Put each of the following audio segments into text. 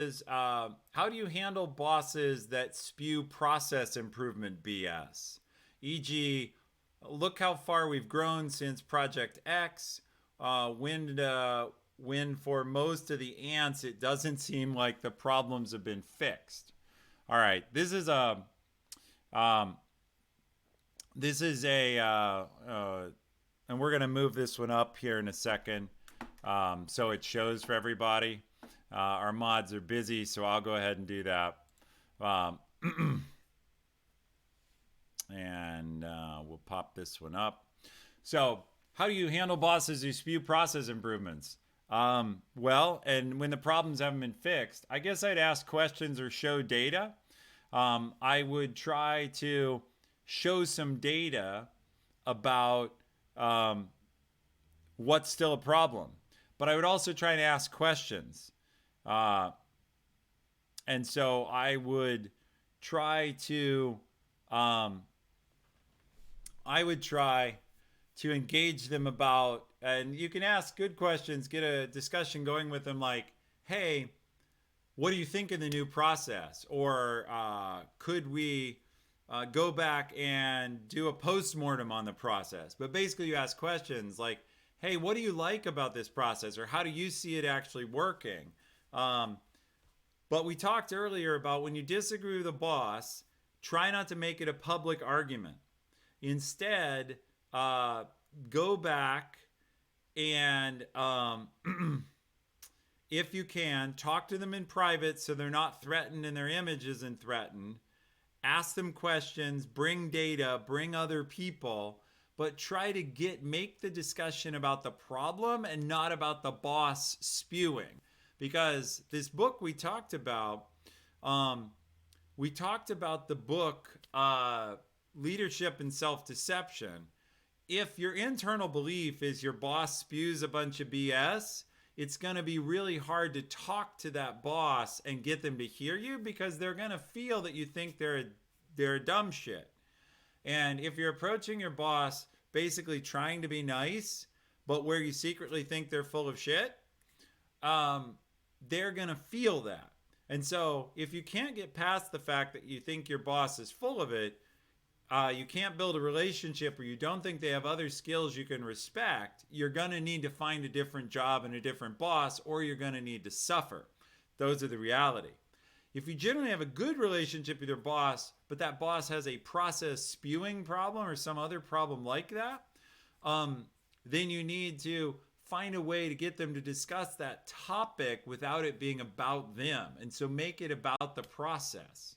is how do you handle bosses that spew process improvement BS? E.g., look how far we've grown since Project X. When for most of the ants, it doesn't seem like the problems have been fixed. All right, um, this is and we're gonna move this one up here in a second, so it shows for everybody. Our mods are busy, so I'll go ahead and do that. Um, and we'll pop this one up. So, how do you handle bosses who spew process improvements? Well, and when the problems haven't been fixed, I guess I'd ask questions or show data. I would try to show some data about um, what's still a problem. But I would also try to ask questions. Uh, and so I would try to um, I would try to engage them about, and you can ask good questions, get a discussion going with them, like, hey, what do you think of the new process? Or could we go back and do a post-mortem on the process? But basically, you ask questions like, hey, what do you like about this process? Or how do you see it actually working? Um, but we talked earlier about when you disagree with a boss, try not to make it a public argument. Instead, uh, go back and if you can, talk to them in private so they're not threatened and their image isn't threatened. Ask them questions, bring data, bring other people, but try to make the discussion about the problem and not about the boss spewing. Because this book um, we talked about the book Leadership and Self Deception. If your internal belief is your boss spews a bunch of BS, it's going to be really hard to talk to that boss and get them to hear you because they're going to feel that you think they're a dumb shit. And if you're approaching your boss basically trying to be nice, but where you secretly think they're full of shit, um, they're going to feel that. And so if you can't get past the fact that you think your boss is full of it, you can't build a relationship or you don't think they have other skills you can respect, you're going to need to find a different job and a different boss, or you're going to need to suffer. Those are the reality. If you generally have a good relationship with your boss, but that boss has a process spewing problem or some other problem like that, then you need to find a way to get them to discuss that topic without it being about them. And so make it about the process.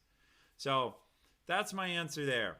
So that's my answer there.